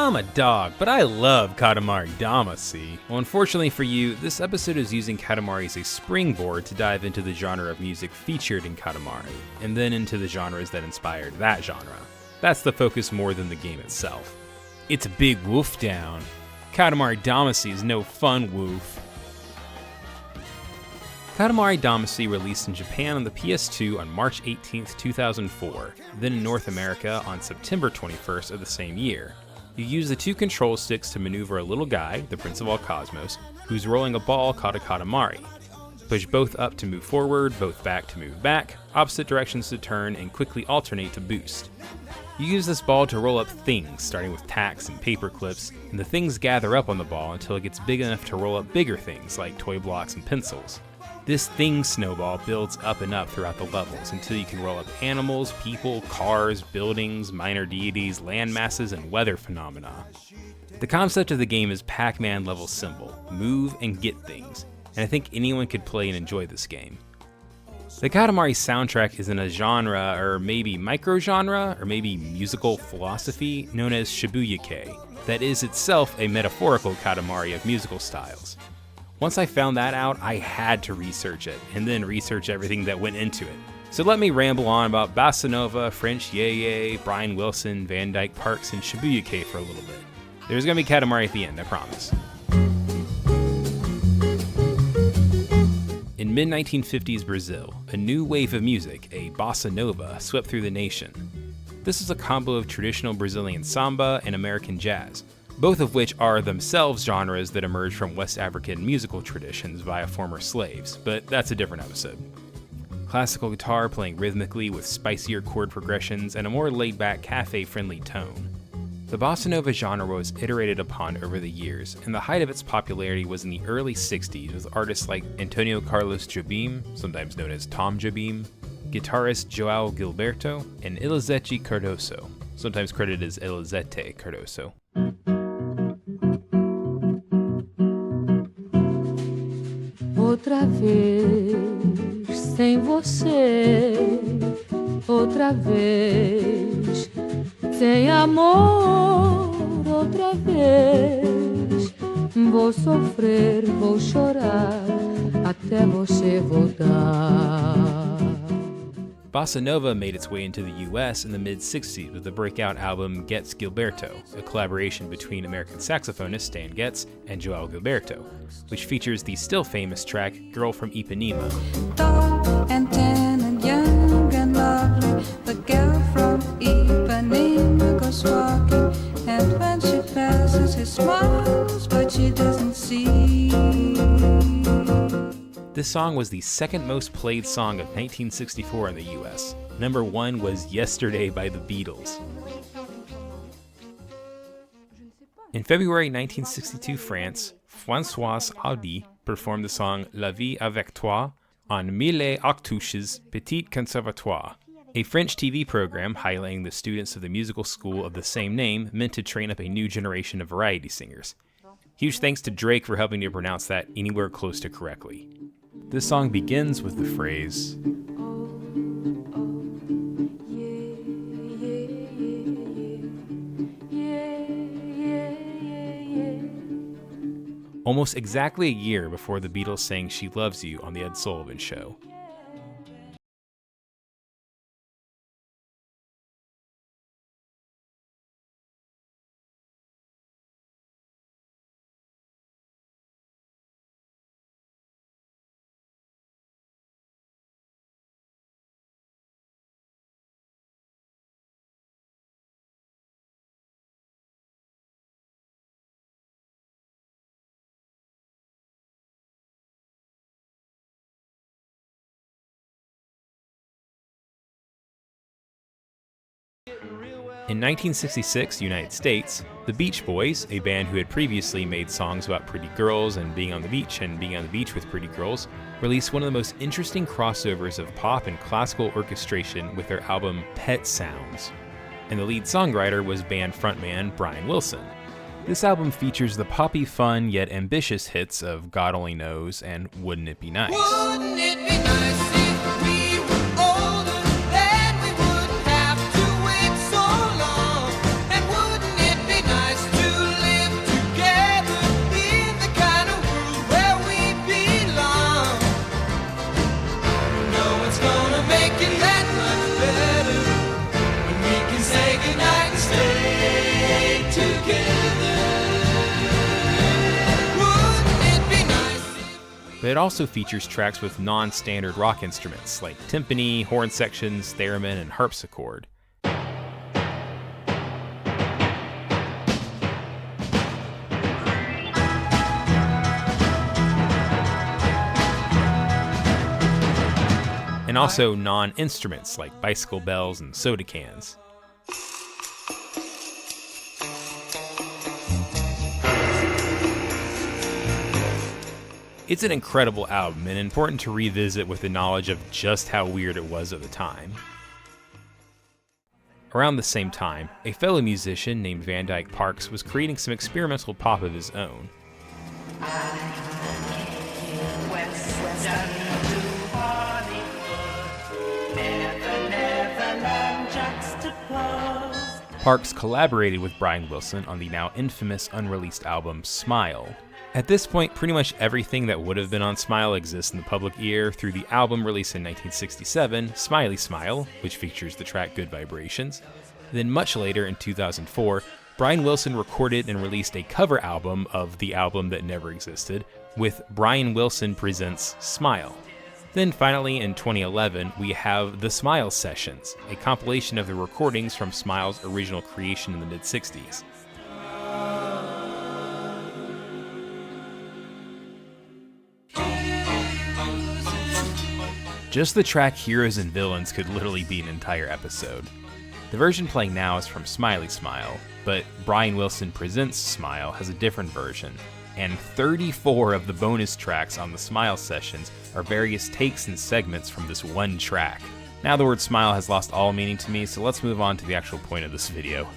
I'm a dog, but I love Katamari Damacy. Well, unfortunately for you, this episode is using Katamari as a springboard to dive into the genre of music featured in Katamari, and then into the genres that inspired that genre. That's the focus more than the game itself. It's a big woof down. Katamari Damacy is no fun woof. Katamari Damacy released in Japan on the PS2 on March 18, 2004, then in North America on September 21st of the same year. You use the two control sticks to maneuver a little guy, the Prince of all Cosmos, who's rolling a ball called a Katamari. Push both up to move forward, both back to move back, opposite directions to turn, and quickly alternate to boost. You use this ball to roll up things, starting with tacks and paper clips, and the things gather up on the ball until it gets big enough to roll up bigger things like toy blocks and pencils. This thing snowball builds up and up throughout the levels until you can roll up animals, people, cars, buildings, minor deities, land masses, and weather phenomena. The concept of the game is Pac-Man level simple: move and get things, and I think anyone could play and enjoy this game. The Katamari soundtrack is in a genre, or maybe micro-genre, or maybe musical philosophy, known as shibuya-kei, that is itself a metaphorical Katamari of musical styles. Once I found that out, I had to research it, and then research everything that went into it. So let me ramble on about Bossa Nova, French Yeye, Brian Wilson, Van Dyke Parks, and shibuya-kei for a little bit. There's gonna be Katamari at the end, I promise. In mid-1950s Brazil, a new wave of music, a Bossa Nova, swept through the nation. This is a combo of traditional Brazilian samba and American jazz, both of which are themselves genres that emerged from West African musical traditions via former slaves, but that's a different episode. Classical guitar playing rhythmically with spicier chord progressions and a more laid-back, cafe-friendly tone. The bossa nova genre was iterated upon over the years, and the height of its popularity was in the early 60s with artists like Antonio Carlos Jobim, sometimes known as Tom Jobim, guitarist João Gilberto, and Elizete Cardoso, sometimes credited as Elizete Cardoso. Outra vez sem você, outra vez sem amor, outra vez vou sofrer, vou chorar até você voltar. Bossa Nova made its way into the US in the mid-60s with the breakout album Getz Gilberto, a collaboration between American saxophonist Stan Getz and João Gilberto, which features the still famous track Girl from Ipanema. Tall and tan and young and lovely, the girl from Ipanema goes walking, and when she passes he smiles, but she doesn't see. This song was the second most played song of 1964 in the US. Number 1 was Yesterday by the Beatles. In February 1962 France, Françoise Hardy performed the song La Vie avec Toi on Mille Actuches Petit Conservatoire, a French TV program highlighting the students of the musical school of the same name meant to train up a new generation of variety singers. Huge thanks to Drake for helping me pronounce that anywhere close to correctly. This song begins with the phrase, almost exactly a year before the Beatles sang She Loves You on The Ed Sullivan Show. In 1966, United States, the Beach Boys, a band who had previously made songs about pretty girls and being on the beach with pretty girls, released one of the most interesting crossovers of pop and classical orchestration with their album Pet Sounds. And the lead songwriter was band frontman Brian Wilson. This album features the poppy fun yet ambitious hits of God Only Knows and Wouldn't It Be Nice? Wouldn't it be nice if we were older, then we wouldn't have to wait so long? And wouldn't it be nice to but it also features tracks with non-standard rock instruments like timpani, horn sections, theremin, and harpsichord. And also non-instruments like bicycle bells and soda cans. It's an incredible album and important to revisit with the knowledge of just how weird it was at the time. Around the same time, a fellow musician named Van Dyke Parks was creating some experimental pop of his own. Parks collaborated with Brian Wilson on the now infamous unreleased album Smile. At this point, pretty much everything that would have been on Smile exists in the public ear through the album released in 1967, Smiley Smile, which features the track Good Vibrations. Then much later, in 2004, Brian Wilson recorded and released a cover album of the album that never existed, with Brian Wilson Presents Smile. Then finally, in 2011, we have The Smile Sessions, a compilation of the recordings from Smile's original creation in the mid-60s. Just the track Heroes and Villains could literally be an entire episode. The version playing now is from Smiley Smile, but Brian Wilson Presents Smile has a different version, and 34 of the bonus tracks on the Smile Sessions are various takes and segments from this one track. Now the word smile has lost all meaning to me, so let's move on to the actual point of this video.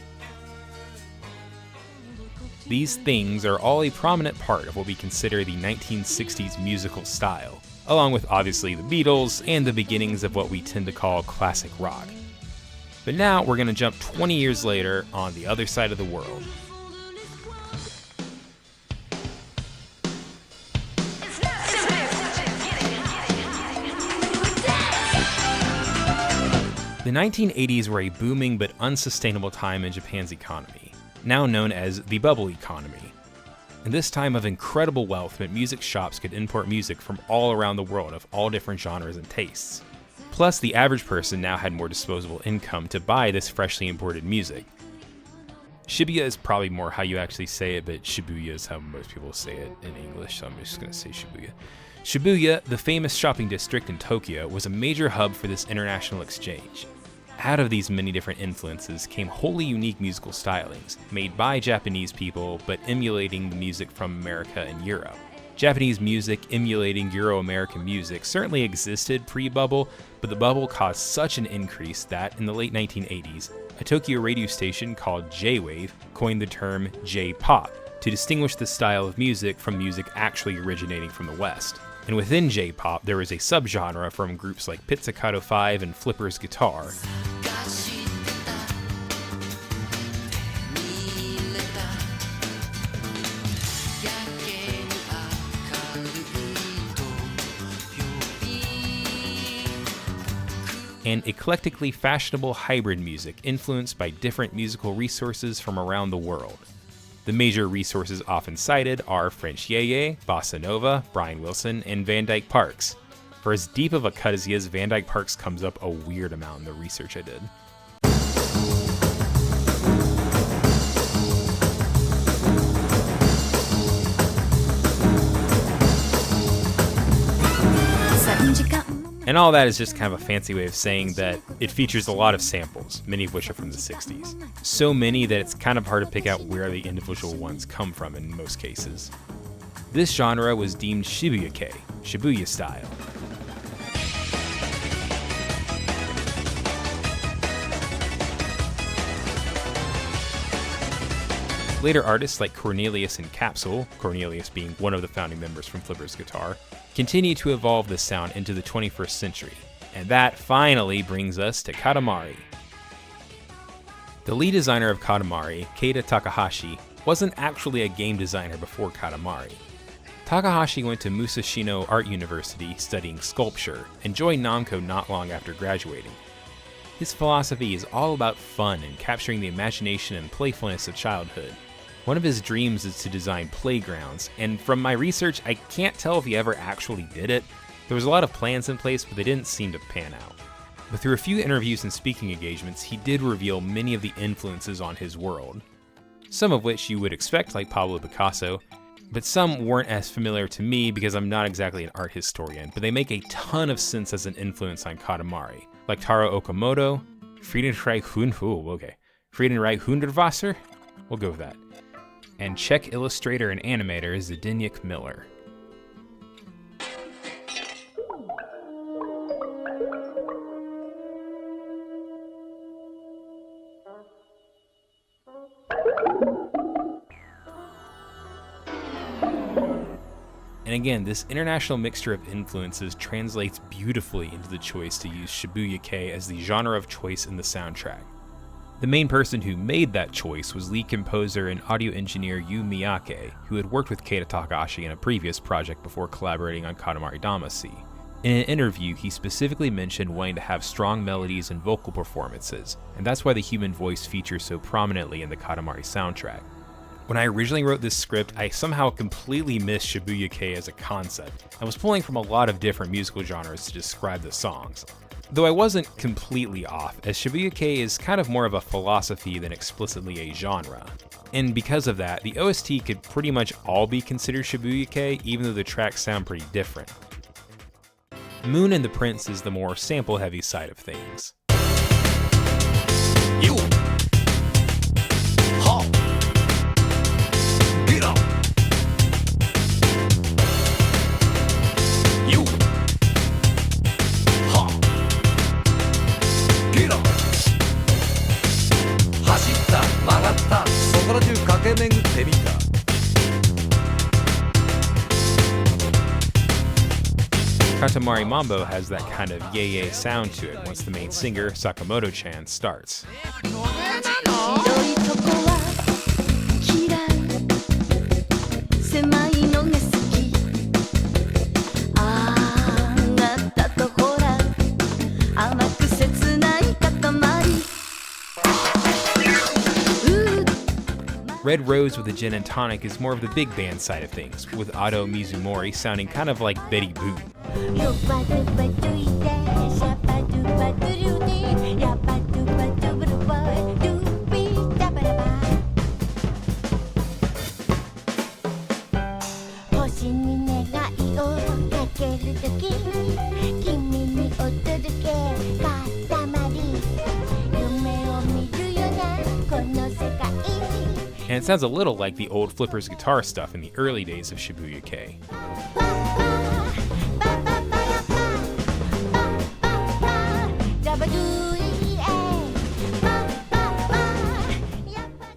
These things are all a prominent part of what we consider the 1960s musical style, along with obviously the Beatles and the beginnings of what we tend to call classic rock. But now we're going to jump 20 years later on the other side of the world. The 1980s were a booming but unsustainable time in Japan's economy, now known as the bubble economy. In this time of incredible wealth meant music shops could import music from all around the world of all different genres and tastes. Plus, the average person now had more disposable income to buy this freshly imported music. Shibuya is probably more how you actually say it, but Shibuya is how most people say it in English, so I'm just going to say Shibuya. Shibuya, the famous shopping district in Tokyo, was a major hub for this international exchange. Out of these many different influences came wholly unique musical stylings, made by Japanese people but emulating the music from America and Europe. Japanese music emulating Euro-American music certainly existed pre-bubble, but the bubble caused such an increase that, in the late 1980s, a Tokyo radio station called J-Wave coined the term J-pop to distinguish the style of music from music actually originating from the West. And within J-pop, there was a subgenre from groups like Pizzicato 5 and Flipper's Guitar. And eclectically fashionable hybrid music influenced by different musical resources from around the world. The major resources often cited are French yeye, bossa nova, Brian Wilson, and Van Dyke Parks. For as deep of a cut as he is, Van Dyke Parks comes up a weird amount in the research I did. And all that is just kind of a fancy way of saying that it features a lot of samples, many of which are from the 60s. So many that it's kind of hard to pick out where the individual ones come from in most cases. This genre was deemed shibuya-kei, Shibuya style. Later artists like Cornelius and Capsule, Cornelius being one of the founding members from Flipper's Guitar, continue to evolve this sound into the 21st century. And that finally brings us to Katamari. The lead designer of Katamari, Keita Takahashi, wasn't actually a game designer before Katamari. Takahashi went to Musashino Art University studying sculpture and joined Namco not long after graduating. His philosophy is all about fun and capturing the imagination and playfulness of childhood. One of his dreams is to design playgrounds, and from my research, I can't tell if he ever actually did it. There was a lot of plans in place, but they didn't seem to pan out. But through a few interviews and speaking engagements, he did reveal many of the influences on his world. Some of which you would expect, like Pablo Picasso, but some weren't as familiar to me because I'm not exactly an art historian, but they make a ton of sense as an influence on Katamari, like Taro Okamoto, Friedenreich Hundertwasser, we'll go with that, and Czech illustrator and animator Zdeněk Miller. And again, this international mixture of influences translates beautifully into the choice to use shibuya-kei as the genre of choice in the soundtrack. The main person who made that choice was lead composer and audio engineer Yu Miyake, who had worked with Keita Takahashi in a previous project before collaborating on Katamari Damacy. In an interview, he specifically mentioned wanting to have strong melodies and vocal performances, and that's why the human voice features so prominently in the Katamari soundtrack. When I originally wrote this script, I somehow completely missed shibuya-kei as a concept. I was pulling from a lot of different musical genres to describe the songs. Though I wasn't completely off, as shibuya-kei is kind of more of a philosophy than explicitly a genre. And because of that, the OST could pretty much all be considered shibuya-kei, even though the tracks sound pretty different. Moon and the Prince is the more sample-heavy side of things. You. Ha. Get up. You. Ha. Get up. 走った曲がったそこら中駆け巡ってみた Katamari Mambo has that kind of yay-yay sound to it once the main singer, Sakamoto-chan, starts. 広いとこは嫌い狭いのが好きあなたとほら甘く切ない塊 Red Rose with a gin and tonic is more of the big band side of things, with Ado Mizumori sounding kind of like Betty Boop. よばるばるいでシャバドゥバドゥルデヤバドゥバドゥブルバドゥビダバラバ星に願いをかけるとき君に踊るけ塊夢を見るよなこの世界 And it sounds a little like the old Flippers guitar stuff in the early days of shibuya-kei.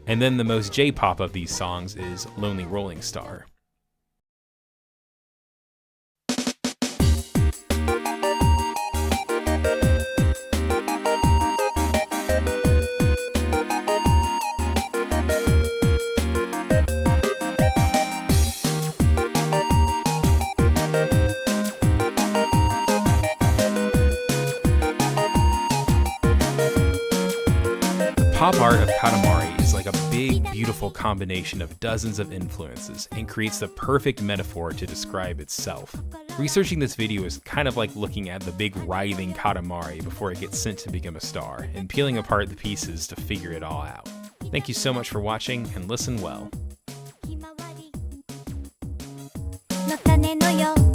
And then the most J-pop of these songs is Lonely Rolling Star. The pop art of Katamari is like a big, beautiful combination of dozens of influences and creates the perfect metaphor to describe itself. Researching this video is kind of like looking at the big writhing Katamari before it gets sent to become a star, and peeling apart the pieces to figure it all out. Thank you so much for watching, and listen well. の種のよ